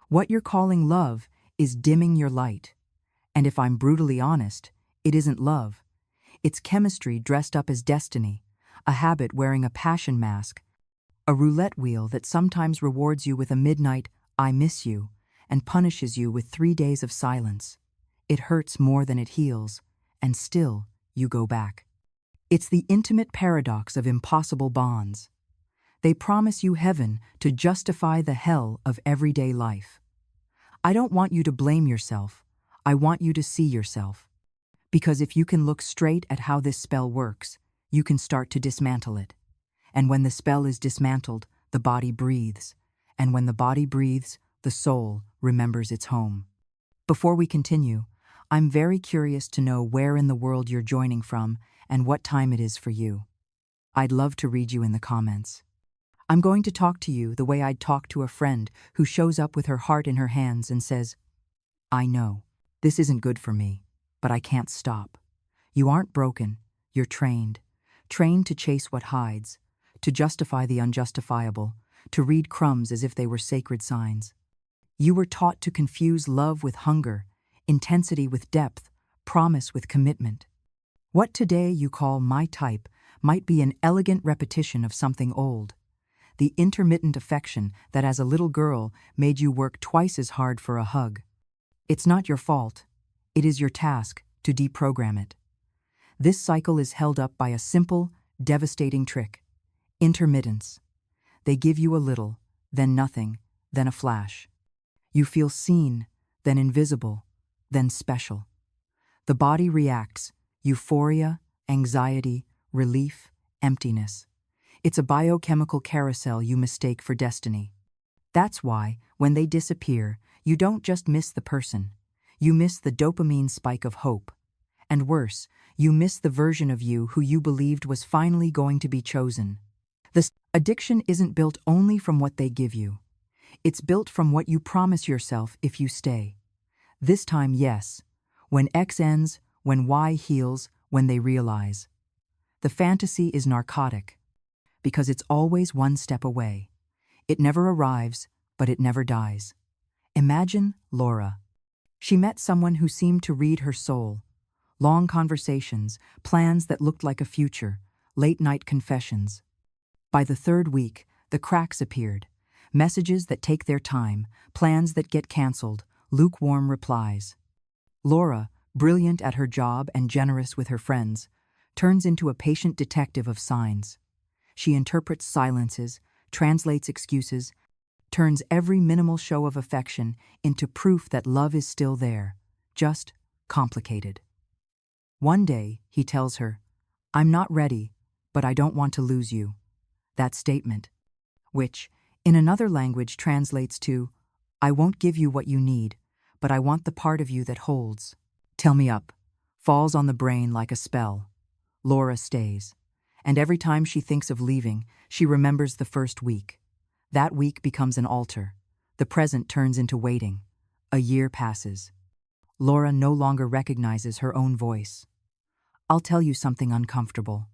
What you're calling love is dimming your light. And if I'm brutally honest, it isn't love. It's chemistry dressed up as destiny, a habit wearing a passion mask, a roulette wheel that sometimes rewards you with a midnight "I miss you" and punishes you with 3 days of silence. It hurts more than it heals, and still you go back. It's the intimate paradox of impossible bonds. They promise you heaven to justify the hell of everyday life. I don't want you to blame yourself. I want you to see yourself. Because if you can look straight at how this spell works, you can start to dismantle it. And when the spell is dismantled, the body breathes. And when the body breathes, the soul remembers its home. Before we continue, I'm very curious to know where in the world you're joining from and what time it is for you. I'd love to read you in the comments. I'm going to talk to you the way I'd talk to a friend who shows up with her heart in her hands and says, "I know, this isn't good for me, but I can't stop." You aren't broken, you're trained. Trained to chase what hides, to justify the unjustifiable, to read crumbs as if they were sacred signs. You were taught to confuse love with hunger, intensity with depth, promise with commitment. What today you call my type might be an elegant repetition of something old. The intermittent affection that as a little girl made you work twice as hard for a hug. It's not your fault. It is your task to deprogram it. This cycle is held up by a simple, devastating trick: intermittence. They give you a little, then nothing, then a flash. You feel seen, then invisible, then special. The body reacts: euphoria, anxiety, relief, emptiness. It's a biochemical carousel you mistake for destiny. That's why, when they disappear, you don't just miss the person. You miss the dopamine spike of hope. And worse, you miss the version of you who you believed was finally going to be chosen. This addiction isn't built only from what they give you. It's built from what you promise yourself if you stay. This time, yes. When X ends, when Y heals, when they realize. The fantasy is narcotic, because it's always one step away. It never arrives, but it never dies. Imagine Laura. She met someone who seemed to read her soul. Long conversations, plans that looked like a future, late-night confessions. By the 3rd week, the cracks appeared. Messages that take their time, plans that get canceled, lukewarm replies. Laura, brilliant at her job and generous with her friends, turns into a patient detective of signs. She interprets silences, translates excuses, turns every minimal show of affection into proof that love is still there, just complicated. One day, he tells her, "I'm not ready, but I don't want to lose you." That statement, which, in another language translates to, "I won't give you what you need, but I want the part of you that holds." "Tell me up," falls on the brain like a spell. Laura stays. And every time she thinks of leaving, she remembers the first week. That week becomes an altar. The present turns into waiting. A year passes. Laura no longer recognizes her own voice. I'll tell you something uncomfortable.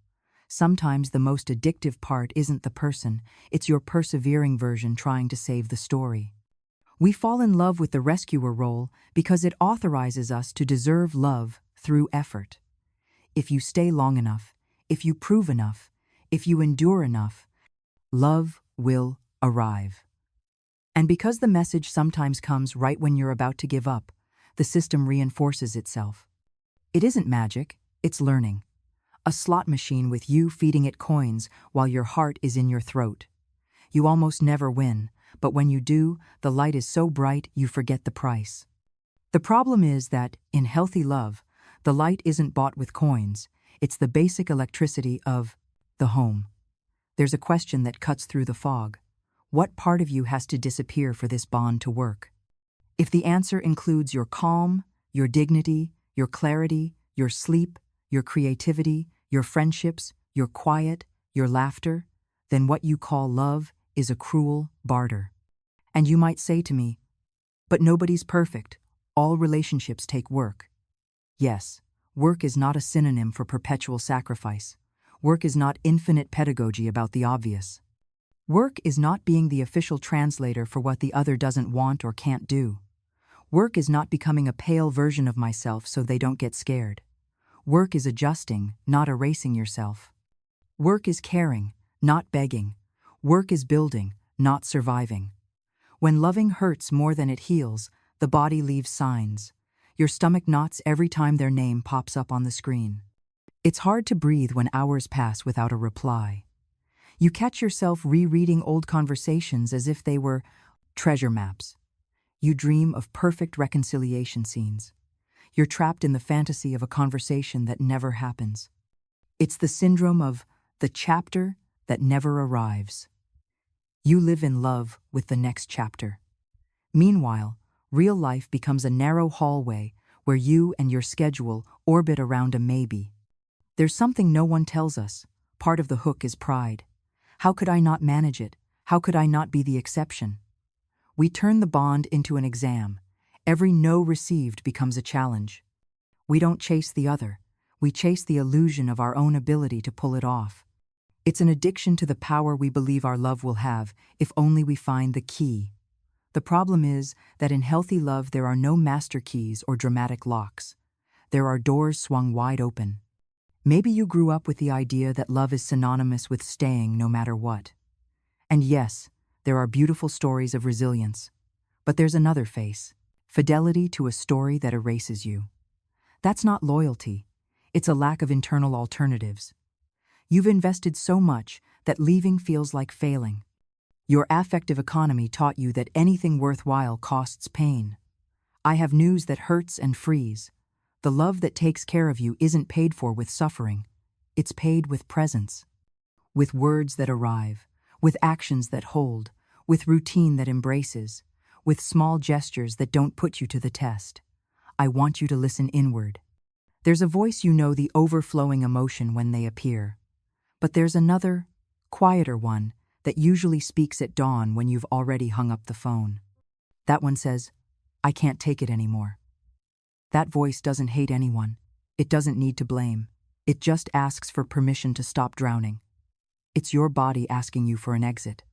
Sometimes the most addictive part isn't the person, it's your persevering version trying to save the story. We fall in love with the rescuer role because it authorizes us to deserve love through effort. If you stay long enough, if you prove enough, if you endure enough, love will arrive. And because the message sometimes comes right when you're about to give up, the system reinforces itself. It isn't magic, it's learning. A slot machine with you feeding it coins while your heart is in your throat. You almost never win, but when you do, the light is so bright you forget the price. The problem is that, in healthy love, the light isn't bought with coins. It's the basic electricity of the home. There's a question that cuts through the fog. What part of you has to disappear for this bond to work? If the answer includes your calm, your dignity, your clarity, your sleep, your creativity, your friendships, your quiet, your laughter, then what you call love is a cruel barter. And you might say to me, "But nobody's perfect. All relationships take work." Yes. Work is not a synonym for perpetual sacrifice. Work is not infinite pedagogy about the obvious. Work is not being the official translator for what the other doesn't want or can't do. Work is not becoming a pale version of myself so they don't get scared. Work is adjusting, not erasing yourself. Work is caring, not begging. Work is building, not surviving. When loving hurts more than it heals, the body leaves signs. Your stomach knots every time their name pops up on the screen. It's hard to breathe when hours pass without a reply. You catch yourself rereading old conversations as if they were treasure maps. You dream of perfect reconciliation scenes. You're trapped in the fantasy of a conversation that never happens. It's the syndrome of the chapter that never arrives. You live in love with the next chapter. Meanwhile, real life becomes a narrow hallway where you and your schedule orbit around a maybe. There's something no one tells us. Part of the hook is pride. How could I not manage it? How could I not be the exception? We turn the bond into an exam. Every no received becomes a challenge. We don't chase the other. We chase the illusion of our own ability to pull it off. It's an addiction to the power we believe our love will have if only we find the key. The problem is that in healthy love there are no master keys or dramatic locks. There are doors swung wide open. Maybe you grew up with the idea that love is synonymous with staying no matter what. And yes, there are beautiful stories of resilience. But there's another face: fidelity to a story that erases you. That's not loyalty. It's a lack of internal alternatives. You've invested so much that leaving feels like failing. Your affective economy taught you that anything worthwhile costs pain. I have news that hurts and frees. The love that takes care of you isn't paid for with suffering. It's paid with presence. With words that arrive, with actions that hold, with routine that embraces, with small gestures that don't put you to the test. I want you to listen inward. There's a voice you know, the overflowing emotion when they appear. But there's another, quieter one that usually speaks at dawn when you've already hung up the phone. That one says, "I can't take it anymore." That voice doesn't hate anyone. It doesn't need to blame. It just asks for permission to stop drowning. It's your body asking you for an exit.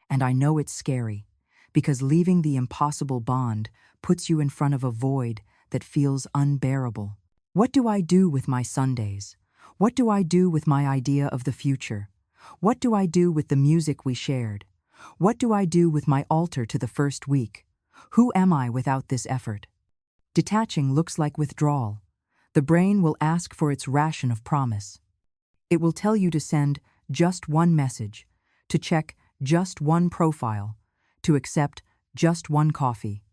And I know it's scary, because leaving the impossible bond puts you in front of a void that feels unbearable. What do I do with my Sundays? What do I do with my idea of the future? What do I do with the music we shared? What do I do with my altar to the first week? Who am I without this effort? Detaching looks like withdrawal. The brain will ask for its ration of promise. It will tell you to send just one message, to check just one profile, to accept just one coffee.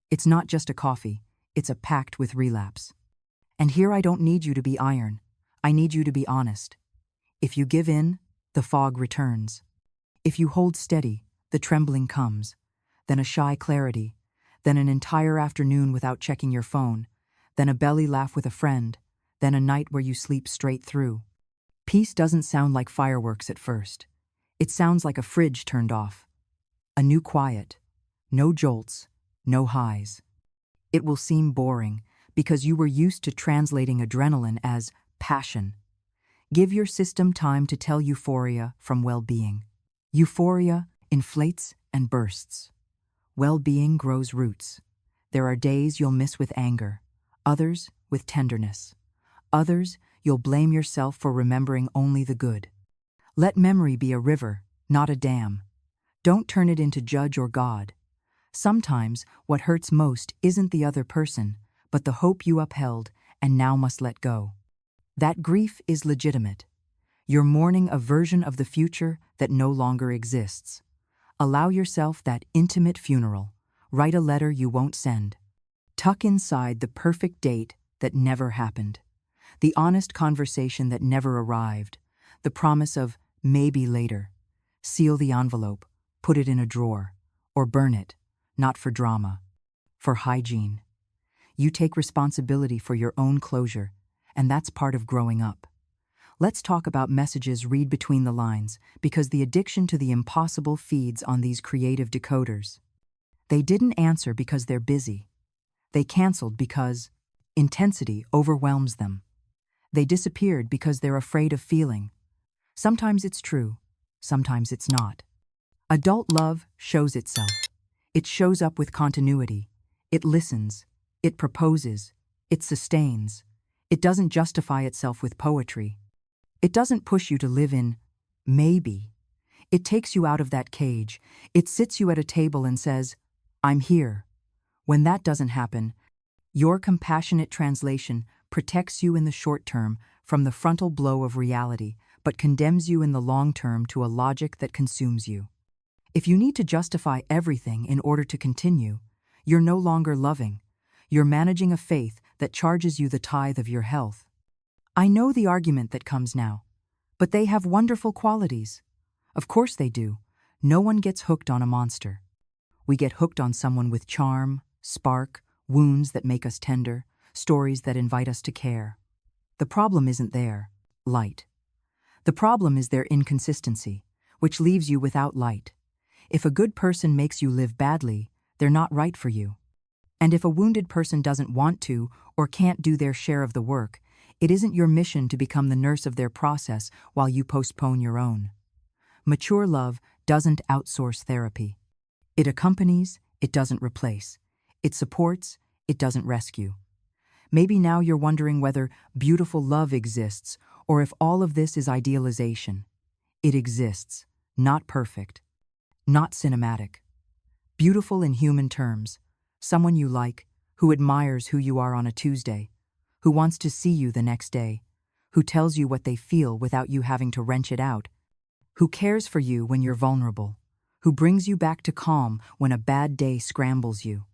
It's not just a coffee, it's a pact with relapse. And here I don't need you to be iron. I need you to be honest. If you give in, the fog returns. If you hold steady, the trembling comes. Then a shy clarity. Then an entire afternoon without checking your phone. Then a belly laugh with a friend. Then a night where you sleep straight through. Peace doesn't sound like fireworks at first. It sounds like a fridge turned off. A new quiet. No jolts, no highs. It will seem boring because you were used to translating adrenaline as passion. Give your system time to tell euphoria from well-being. Euphoria inflates and bursts. Well-being grows roots. There are days you'll miss with anger, others with tenderness. Others you'll blame yourself for remembering only the good. Let memory be a river, not a dam. Don't turn it into judge or God. Sometimes what hurts most isn't the other person, but the hope you upheld and now must let go. That grief is legitimate. You're mourning a version of the future that no longer exists. Allow yourself that intimate funeral. Write a letter you won't send. Tuck inside the perfect date that never happened. The honest conversation that never arrived. The promise of maybe later. Seal the envelope, put it in a drawer, or burn it, not for drama, for hygiene. You take responsibility for your own closure, and that's part of growing up. Let's talk about messages read between the lines, because the addiction to the impossible feeds on these creative decoders. They didn't answer because they're busy. They canceled because intensity overwhelms them. They disappeared because they're afraid of feeling. Sometimes it's true, sometimes it's not. Adult love shows itself. It shows up with continuity. It listens. It proposes. It sustains. It doesn't justify itself with poetry. It doesn't push you to live in maybe. It takes you out of that cage. It sits you at a table and says, I'm here. When that doesn't happen, your compassionate translation protects you in the short term from the frontal blow of reality, but condemns you in the long term to a logic that consumes you. If you need to justify everything in order to continue, you're no longer loving. You're managing a faith that charges you the tithe of your health. I know the argument that comes now, but they have wonderful qualities. Of course they do. No one gets hooked on a monster. We get hooked on someone with charm, spark, wounds that make us tender, stories that invite us to care. The problem isn't their light. The problem is their inconsistency, which leaves you without light. If a good person makes you live badly, they're not right for you. And if a wounded person doesn't want to or can't do their share of the work, it isn't your mission to become the nurse of their process while you postpone your own. Mature love doesn't outsource therapy. It accompanies, it doesn't replace. It supports, it doesn't rescue. Maybe now you're wondering whether beautiful love exists or if all of this is idealization. It exists, not perfect, not cinematic. Beautiful in human terms, someone you like, who admires who you are on a Tuesday, who wants to see you the next day, who tells you what they feel without you having to wrench it out, who cares for you when you're vulnerable, who brings you back to calm when a bad day scrambles you.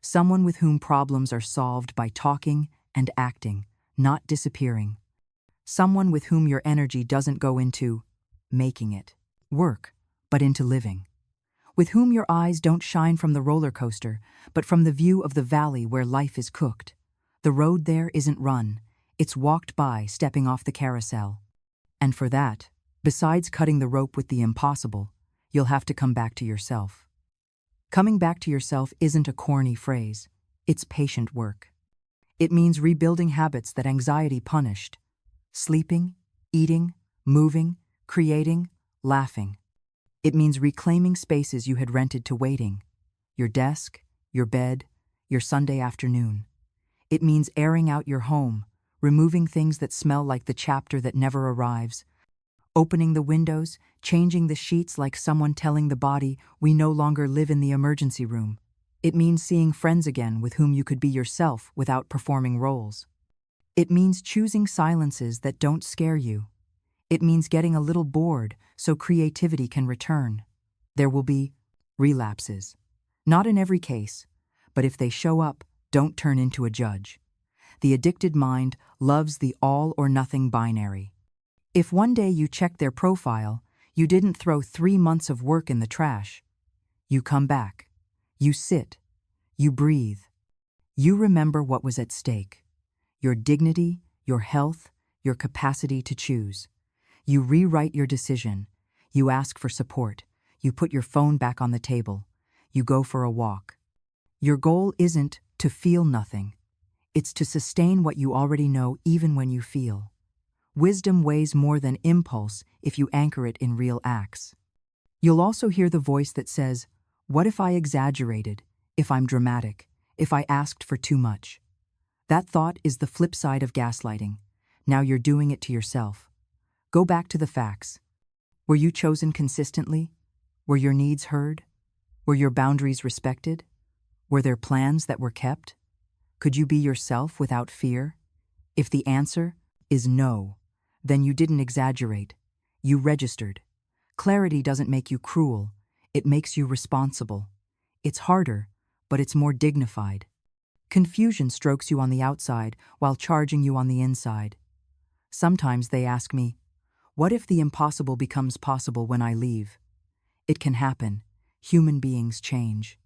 Someone with whom problems are solved by talking and acting, not disappearing. Someone with whom your energy doesn't go into making it work, but into living. With whom your eyes don't shine from the roller coaster, but from the view of the valley where life is cooked. The road there isn't run, it's walked by stepping off the carousel. And for that, besides cutting the rope with the impossible, you'll have to come back to yourself. Coming back to yourself isn't a corny phrase, it's patient work. It means rebuilding habits that anxiety punished. Sleeping, eating, moving, creating, laughing. It means reclaiming spaces you had rented to waiting. Your desk, your bed, your Sunday afternoon. It means airing out your home, removing things that smell like the chapter that never arrives, opening the windows, changing the sheets like someone telling the body we no longer live in the emergency room. It means seeing friends again with whom you could be yourself without performing roles. It means choosing silences that don't scare you. It means getting a little bored so creativity can return. There will be relapses. Not in every case, but if they show up, don't turn into a judge. The addicted mind loves the all-or-nothing binary. If one day you check their profile, you didn't throw 3 months of work in the trash. You come back. You sit. You breathe. You remember what was at stake. Your dignity, your health, your capacity to choose. You rewrite your decision. You ask for support. You put your phone back on the table. You go for a walk. Your goal isn't to feel nothing. It's to sustain what you already know even when you feel. Wisdom weighs more than impulse if you anchor it in real acts. You'll also hear the voice that says, what if I exaggerated, if I'm dramatic, if I asked for too much? That thought is the flip side of gaslighting. Now you're doing it to yourself. Go back to the facts. Were you chosen consistently? Were your needs heard? Were your boundaries respected? Were there plans that were kept? Could you be yourself without fear? If the answer is no, then you didn't exaggerate. You registered. Clarity doesn't make you cruel. It makes you responsible. It's harder, but it's more dignified. Confusion strokes you on the outside while charging you on the inside. Sometimes they ask me, what if the impossible becomes possible when I leave? It can happen. Human beings change.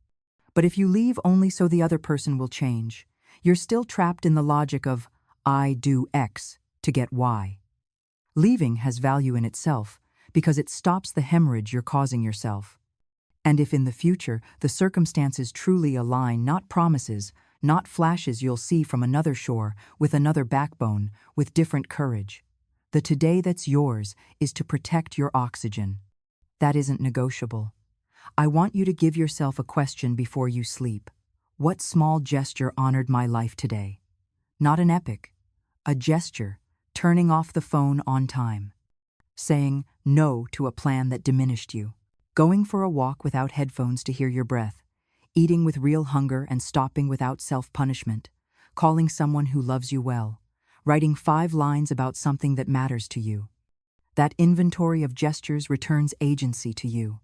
But if you leave only so the other person will change, you're still trapped in the logic of, I do X to get Y. Leaving has value in itself because it stops the hemorrhage you're causing yourself. And if in the future the circumstances truly align, not promises, not flashes you'll see from another shore, with another backbone, with different courage. The today that's yours is to protect your oxygen. That isn't negotiable. I want you to give yourself a question before you sleep. What small gesture honored my life today? Not an epic. A gesture, turning off the phone on time. Saying no to a plan that diminished you. Going for a walk without headphones to hear your breath. Eating with real hunger and stopping without self-punishment. Calling someone who loves you well. Writing 5 lines about something that matters to you. That inventory of gestures returns agency to you.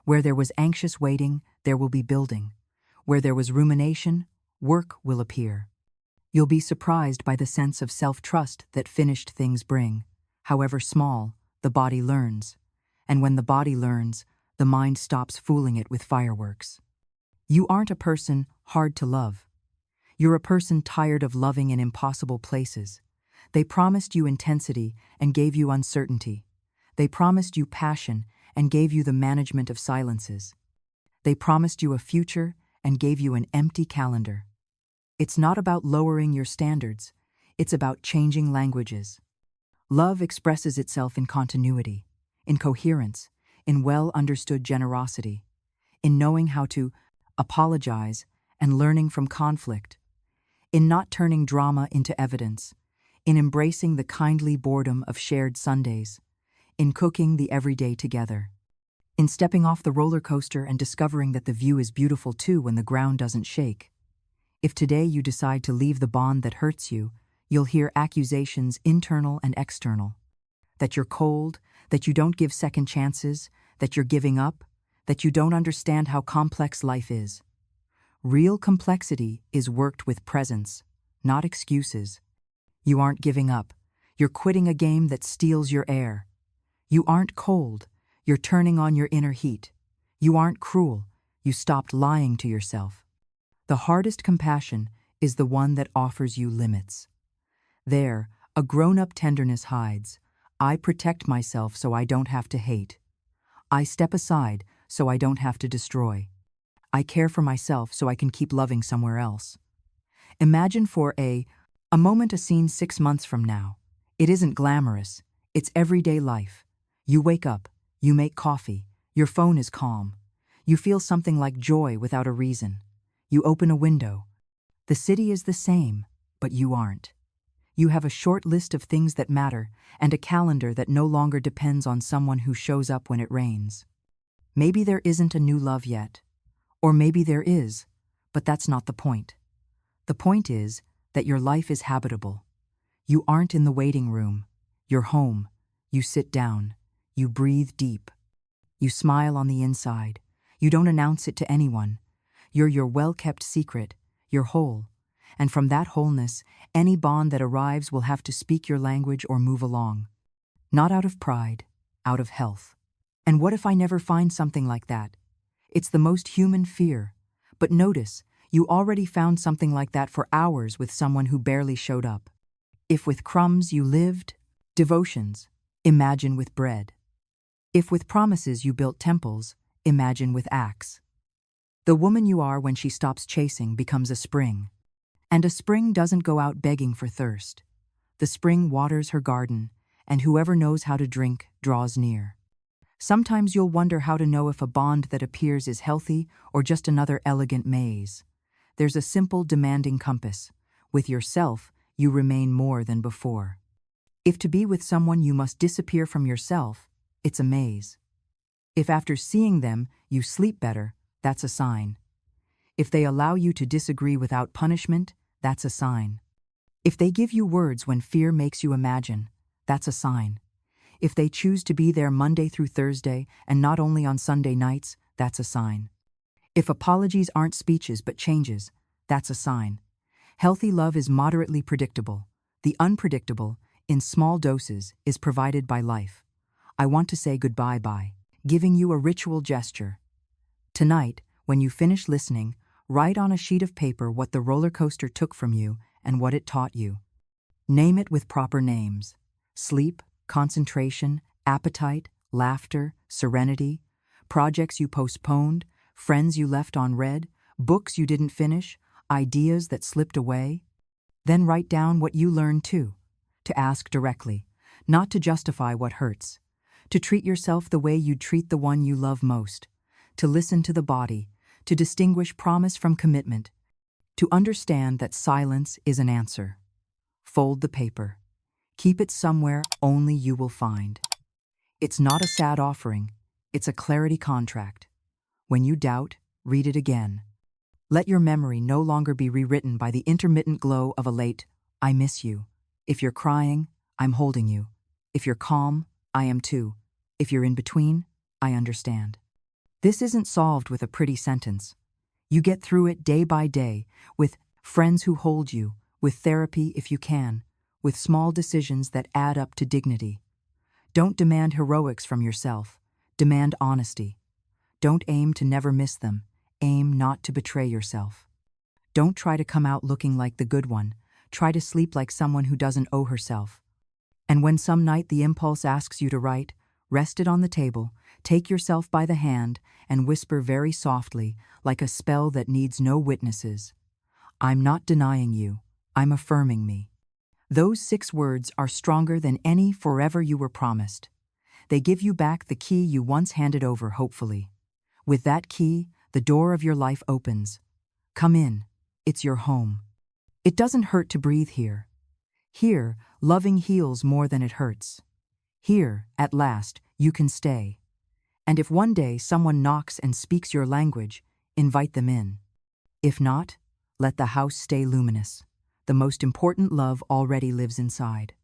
Where there was anxious waiting, there will be building. Where there was rumination, work will appear. You'll be surprised by the sense of self-trust that finished things bring. However small, the body learns. And when the body learns, the mind stops fooling it with fireworks. You aren't a person hard to love. You're a person tired of loving in impossible places. They promised you intensity and gave you uncertainty. They promised you passion and gave you the management of silences. They promised you a future and gave you an empty calendar. It's not about lowering your standards. It's about changing languages. Love expresses itself in continuity, in coherence, in well-understood generosity, in knowing how to apologize and learning from conflict, in not turning drama into evidence, in embracing the kindly boredom of shared Sundays, in cooking the everyday together, in stepping off the roller coaster and discovering that the view is beautiful too when the ground doesn't shake. If today you decide to leave the bond that hurts you, you'll hear accusations internal and external. That you're cold, that you don't give second chances, that you're giving up, that you don't understand how complex life is. Real complexity is worked with presence, not excuses. You aren't giving up. You're quitting a game that steals your air. You aren't cold. You're turning on your inner heat. You aren't cruel. You stopped lying to yourself. The hardest compassion is the one that offers you limits. There, a grown-up tenderness hides. I protect myself so I don't have to hate. I step aside so I don't have to destroy. I care for myself so I can keep loving somewhere else. Imagine for a moment a scene 6 months from now. It isn't glamorous. It's everyday life. You wake up. You make coffee. Your phone is calm. You feel something like joy without a reason. You open a window. The city is the same, but you aren't. You have a short list of things that matter and a calendar that no longer depends on someone who shows up when it rains. Maybe there isn't a new love yet. Or maybe there is, but that's not the point. The point is that your life is habitable. You aren't in the waiting room. You're home. You sit down. You breathe deep. You smile on the inside. You don't announce it to anyone. You're your well-kept secret. You're whole. And from that wholeness, any bond that arrives will have to speak your language or move along. Not out of pride, out of health. And what if I never find something like that? It's the most human fear. But notice, you already found something like that for hours with someone who barely showed up. If with crumbs you lived, devotions, imagine with bread. If with promises you built temples, imagine with acts. The woman you are when she stops chasing becomes a spring. And a spring doesn't go out begging for thirst. The spring waters her garden, and whoever knows how to drink draws near. Sometimes you'll wonder how to know if a bond that appears is healthy or just another elegant maze. There's a simple, demanding compass. With yourself, you remain more than before. If to be with someone you must disappear from yourself, it's a maze. If after seeing them, you sleep better, that's a sign. If they allow you to disagree without punishment, that's a sign. If they give you words when fear makes you imagine, that's a sign. If they choose to be there Monday through Thursday and not only on Sunday nights, that's a sign. If apologies aren't speeches but changes, that's a sign. Healthy love is moderately predictable. The unpredictable, in small doses, is provided by life. I want to say goodbye by giving you a ritual gesture. Tonight, when you finish listening, write on a sheet of paper what the roller coaster took from you and what it taught you. Name it with proper names: sleep, concentration, appetite, laughter, serenity, projects you postponed, friends you left on read, books you didn't finish, ideas that slipped away. Then write down what you learned too, to ask directly, not to justify what hurts, to treat yourself the way you'd treat the one you love most, to listen to the body, to distinguish promise from commitment, to understand that silence is an answer. Fold the paper. Keep it somewhere only you will find. It's not a sad offering, it's a clarity contract. When you doubt, read it again. Let your memory no longer be rewritten by the intermittent glow of a late, "I miss you." If you're crying, I'm holding you. If you're calm, I am too. If you're in between, I understand. This isn't solved with a pretty sentence. You get through it day by day, with friends who hold you, with therapy if you can, with small decisions that add up to dignity. Don't demand heroics from yourself. Demand honesty. Don't aim to never miss them. Aim not to betray yourself. Don't try to come out looking like the good one. Try to sleep like someone who doesn't owe herself. And when some night the impulse asks you to write, rest it on the table, take yourself by the hand, and whisper very softly, like a spell that needs no witnesses, "I'm not denying you, I'm affirming me." Those 6 words are stronger than any forever you were promised. They give you back the key you once handed over, hopefully. With that key, the door of your life opens. Come in. It's your home. It doesn't hurt to breathe here. Here, loving heals more than it hurts. Here, at last, you can stay. And if one day someone knocks and speaks your language, invite them in. If not, let the house stay luminous. The most important love already lives inside.